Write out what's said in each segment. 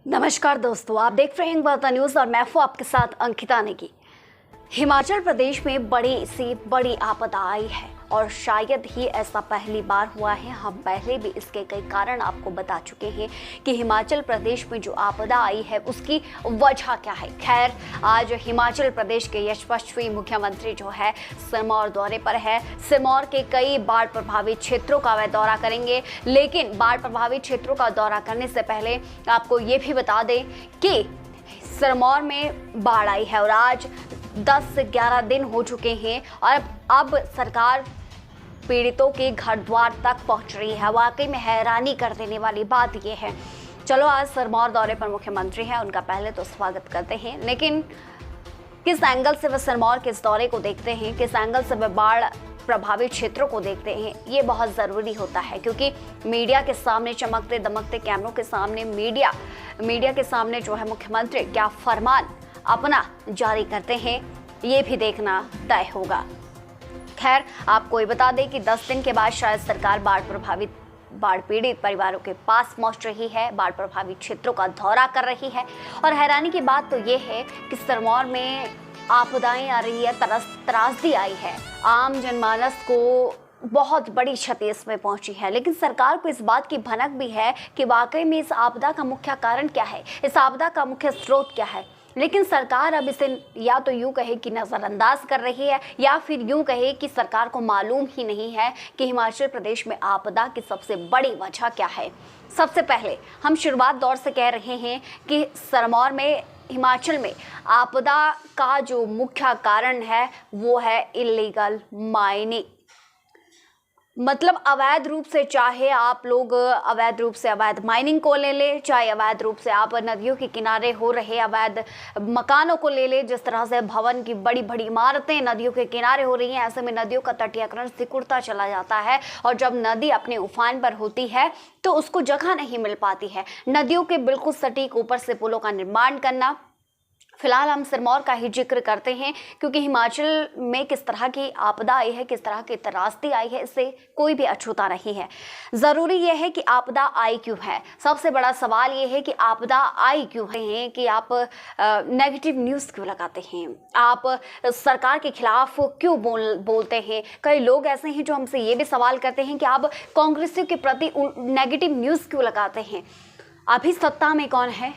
नमस्कार दोस्तों, आप देख रहे हैं वार्ता न्यूज और मैं हूं आपके साथ अंकिता नेगी। हिमाचल प्रदेश में बड़ी सी बड़ी आपदा आई है और शायद ही ऐसा पहली बार हुआ है। हम पहले भी इसके कई कारण आपको बता चुके हैं कि हिमाचल प्रदेश में जो आपदा आई है उसकी वजह क्या है। खैर, आज हिमाचल प्रदेश के यशस्वी मुख्यमंत्री जो है सिरमौर दौरे पर है। सिरमौर के कई बाढ़ प्रभावित क्षेत्रों का वह दौरा करेंगे, लेकिन बाढ़ प्रभावित क्षेत्रों का दौरा करने से पहले आपको ये भी बता दें कि सिरमौर में बाढ़ आई है और आज 10 से 11 दिन हो चुके हैं और अब सरकार पीड़ितों के घर द्वार तक पहुंच रही है। वाकई में हैरानी कर देने वाली बात यह है। चलो, आज सिरमौर दौरे पर मुख्यमंत्री हैं, उनका पहले तो स्वागत करते हैं, लेकिन किस एंगल से वह सिरमौर के इस दौरे को देखते हैं, किस एंगल से वह बाढ़ प्रभावित क्षेत्रों को देखते हैं, ये बहुत ज़रूरी होता है। क्योंकि मीडिया के सामने, चमकते दमकते कैमरों के सामने, मीडिया के सामने जो है मुख्यमंत्री क्या फरमान अपना जारी करते हैं, ये भी देखना तय होगा। खैर, आपको ये बता दें कि 10 दिन के बाद शायद सरकार बाढ़ पीड़ित परिवारों के पास पहुंच रही है, बाढ़ प्रभावित क्षेत्रों का दौरा कर रही है। और हैरानी की बात तो ये है कि सिरमौर में आपदाएं आ रही है, त्रासदी आई है, आम जनमानस को बहुत बड़ी क्षति इसमें पहुंची है। लेकिन सरकार को इस बात की भनक भी है कि वाकई में इस आपदा का मुख्य कारण क्या है, इस आपदा का मुख्य स्रोत क्या है। लेकिन सरकार अब इसे या तो यूं कहे कि नज़रअंदाज कर रही है, या फिर यूं कहे कि सरकार को मालूम ही नहीं है कि हिमाचल प्रदेश में आपदा की सबसे बड़ी वजह क्या है। सबसे पहले हम शुरुआत दौर से कह रहे हैं कि सिरमौर में, हिमाचल में आपदा का जो मुख्य कारण है वो है इल्लीगल माइनिंग। मतलब अवैध रूप से, चाहे आप लोग अवैध रूप से अवैध माइनिंग को ले ले, चाहे अवैध रूप से आप नदियों के किनारे हो रहे अवैध मकानों को ले ले। जिस तरह से भवन की बड़ी बड़ी इमारतें नदियों के किनारे हो रही हैं, ऐसे में नदियों का तटीयकरण सिकुड़ता चला जाता है और जब नदी अपने उफान पर होती है तो उसको जगह नहीं मिल पाती है। नदियों के बिल्कुल सटीक ऊपर से पुलों का निर्माण करना। फिलहाल हम सिरमौर का ही जिक्र करते हैं क्योंकि हिमाचल में किस तरह की आपदा आई है, किस तरह की त्रासदी आई है, इससे कोई भी अछूता नहीं है। ज़रूरी यह है कि आपदा आई क्यों है। सबसे बड़ा सवाल यह है कि आपदा आई क्यों है, कि आप नेगेटिव न्यूज़ क्यों लगाते हैं, आप सरकार के खिलाफ क्यों बोलते हैं। कई लोग ऐसे हैं जो हमसे ये भी सवाल करते हैं कि आप कांग्रेसियों के प्रति नेगेटिव न्यूज़ क्यों लगाते हैं। अभी सत्ता में कौन है?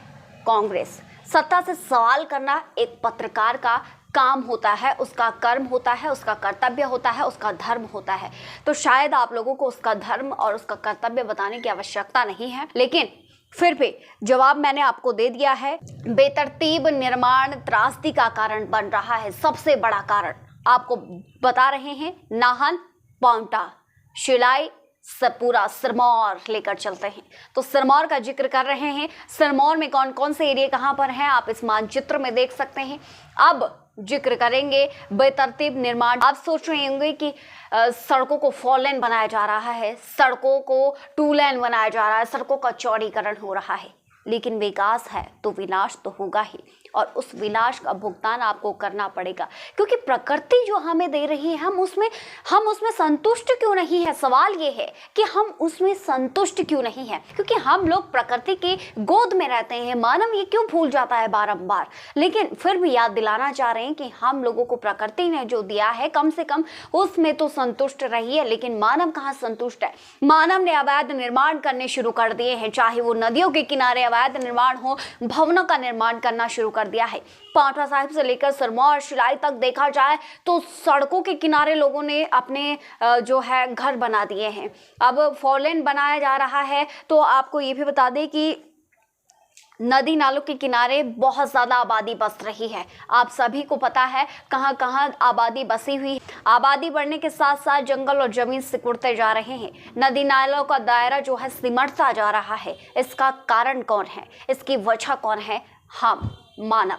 कांग्रेस। सत्ता से सवाल करना एक पत्रकार का काम होता है, उसका कर्म होता है, उसका कर्तव्य होता है, उसका धर्म होता है। तो शायद आप लोगों को उसका धर्म और उसका कर्तव्य बताने की आवश्यकता नहीं है, लेकिन फिर भी जवाब मैंने आपको दे दिया है। बेतरतीब निर्माण त्रासदी का कारण बन रहा है। सबसे बड़ा कारण आपको बता रहे हैं। नाहन, पांवटा, शिलाई से पूरा सिरमौर लेकर चलते हैं। तो सिरमौर का जिक्र कर रहे हैं। सिरमौर में कौन कौन से एरिया कहां पर हैं, आप इस मानचित्र में देख सकते हैं। अब जिक्र करेंगे बेतरतीब निर्माण। आप सोच रहे होंगे कि सड़कों को 4 लेन बनाया जा रहा है, सड़कों को 2 लेन बनाया जा रहा है, सड़कों का चौड़ीकरण हो रहा है, लेकिन विकास है तो विनाश तो होगा ही, और उस विनाश का भुगतान आपको करना पड़ेगा। क्योंकि प्रकृति जो हमें दे रही है, हम उसमें संतुष्ट क्यों नहीं है। सवाल ये है कि हम उसमें संतुष्ट क्यों नहीं है, क्योंकि हम लोग प्रकृति की गोद में रहते हैं। मानव ये क्यों भूल जाता है बारंबार, लेकिन फिर भी याद दिलाना चाह रहे हैं कि हम लोगों को प्रकृति ने जो दिया है कम से कम उसमें तो संतुष्ट रहिए। लेकिन मानव कहाँ संतुष्ट है। मानव ने अवैध निर्माण करने शुरू कर दिए हैं, चाहे वो नदियों के किनारे अवैध निर्माण हो, भवनों का निर्माण करना शुरू कर दिया है। पांवटा साहिब से लेकर सिरमौर, शिलाई तक देखा जाए तो सड़कों के किनारे लोगों ने अपने जो है घर बना दिए हैं। अब 4 लेन बनाया जा रहा है। तो आपको ये भी बता दें कि नदी नालों के किनारे बहुत ज़्यादा आबादी बस रही है। आप सभी को पता है कहाँ कहाँ आबादी बसी हुई। आबादी बढ़ने के साथ साथ जंगल और जमीन सिकुड़ते जा रहे हैं। नदी नालों का दायरा जो है सिमटता जा रहा है। इसका कारण कौन है, इसकी वजह कौन है? हम, मानव।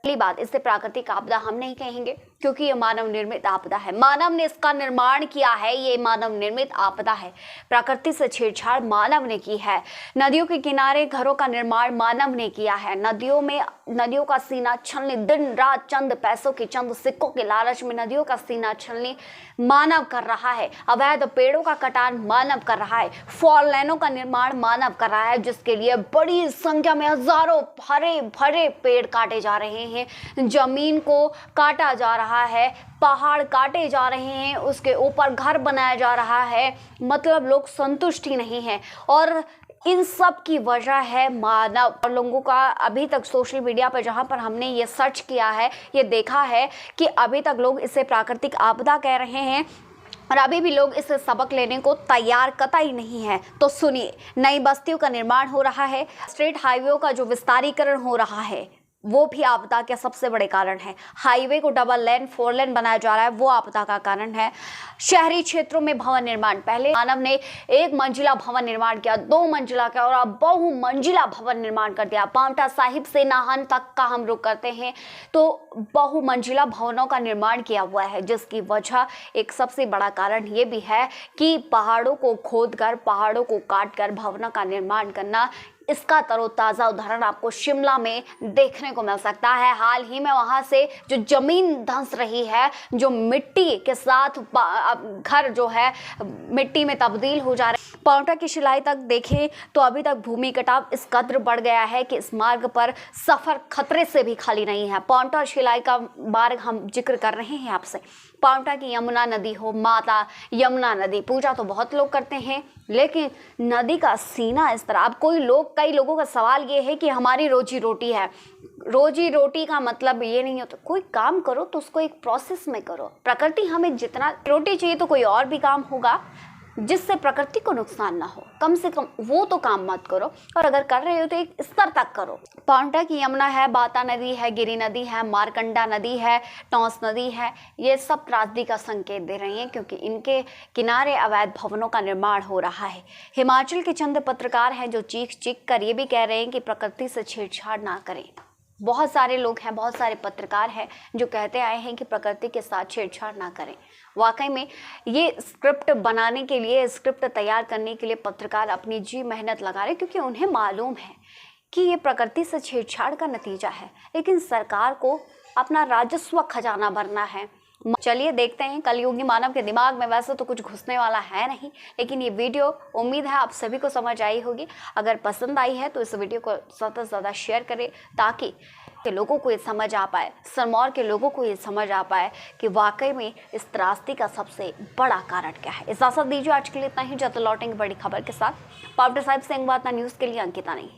पहली बात, इसे प्राकृतिक आपदा हम नहीं कहेंगे, क्योंकि ये मानव निर्मित आपदा है। मानव ने इसका निर्माण किया है, ये मानव निर्मित आपदा है। प्रकृति से छेड़छाड़ मानव ने की है। नदियों के किनारे घरों का निर्माण मानव ने किया है। नदियों का सीना छलनी, दिन रात चंद पैसों के, चंद सिक्कों के लालच में नदियों का सीना छलनी मानव कर रहा है। अवैध पेड़ों का कटान मानव कर रहा है। फॉल लाइनों का निर्माण मानव कर रहा है, जिसके लिए बड़ी संख्या में हजारों हरे भरे पेड़ काटे जा रहे हैं। जमीन को काटा जा रहा है, पहाड़ काटे जा रहे हैं, उसके ऊपर घर बनाया जा रहा है। मतलब लोग संतुष्ट ही नहीं हैं और इन सब की वजह है मानव। और लोगों का अभी तक सोशल मीडिया पर जहां पर हमने ये सर्च किया है, ये देखा है कि अभी तक लोग इसे प्राकृतिक आपदा कह रहे हैं और अभी भी लोग इससे सबक लेने को तैयार कतई नहीं है। तो सुनिए, नई बस्तियों का निर्माण हो रहा है, स्टेट हाईवे का जो विस्तारीकरण हो रहा है वो भी आपदा के सबसे बड़े कारण है। हाईवे को डबल लेन, 4 लेन बनाया जा रहा है, वो आपदा का कारण है। शहरी क्षेत्रों में भवन निर्माण, पहले मानव ने 1 मंजिला भवन निर्माण किया, 2 मंजिला किया और अब बहुमंजिला भवन निर्माण कर दिया। पांवटा साहिब से नाहन तक का हम रुख करते हैं तो बहुमंजिला भवनों का निर्माण किया हुआ है, जिसकी वजह एक सबसे बड़ा कारण ये भी है कि पहाड़ों को खोदकर, पहाड़ों को काटकर भवनों का निर्माण करना। इसका तरोताज़ा उदाहरण आपको शिमला में देखने को मिल सकता है। हाल ही में वहां से जो जमीन धंस रही है, जो मिट्टी के साथ घर जो है मिट्टी में तब्दील हो जा रहे हैं। पांवटा की शिलाई तक देखें तो अभी तक भूमि कटाव इस कदर बढ़ गया है कि इस मार्ग पर सफर खतरे से भी खाली नहीं है। पांवटा शिलाई का मार्ग हम जिक्र कर रहे हैं आपसे। पांवटा की यमुना नदी हो, माता यमुना नदी, पूजा तो बहुत लोग करते हैं, लेकिन नदी का सीना इस तरह। अब कई लोगों का सवाल ये है कि हमारी रोजी रोटी है। रोजी रोटी का मतलब ये नहीं होता, कोई काम करो तो उसको एक प्रोसेस में करो। प्रकृति हमें जितना रोटी चाहिए तो कोई और भी काम होगा जिससे प्रकृति को नुकसान ना हो, कम से कम वो तो काम मत करो, और अगर कर रहे हो तो एक स्तर तक करो। पांवटा की यमुना है, बाता नदी है, गिरी नदी है, मारकंडा नदी है, टॉस नदी है, ये सब त्रासदी का संकेत दे रही हैं क्योंकि इनके किनारे अवैध भवनों का निर्माण हो रहा है। हिमाचल के चंद पत्रकार हैं जो चीख कर ये भी कह रहे हैं कि प्रकृति से छेड़छाड़ ना करें। बहुत सारे लोग हैं, बहुत सारे पत्रकार हैं जो कहते आए हैं कि प्रकृति के साथ छेड़छाड़ ना करें। वाकई में ये स्क्रिप्ट बनाने के लिए, स्क्रिप्ट तैयार करने के लिए पत्रकार अपनी जी मेहनत लगा रहे हैं क्योंकि उन्हें मालूम है कि ये प्रकृति से छेड़छाड़ का नतीजा है, लेकिन सरकार को अपना राजस्व खजाना भरना है। चलिए देखते हैं, कलयुगी मानव के दिमाग में वैसे तो कुछ घुसने वाला है नहीं, लेकिन ये वीडियो उम्मीद है आप सभी को समझ आई होगी। अगर पसंद आई है तो इस वीडियो को ज़्यादा से ज़्यादा शेयर करें ताकि लोगों को ये समझ आ पाए, सिरमौर के लोगों को ये समझ आ पाए कि वाकई में इस त्रासदी का सबसे बड़ा कारण क्या है। इजाज़त दीजिए, आज के लिए इतना ही। जब लौटेंगे बड़ी खबर के साथ। पांवटा साहिब से न्यूज़ के लिए अंकिता नहीं।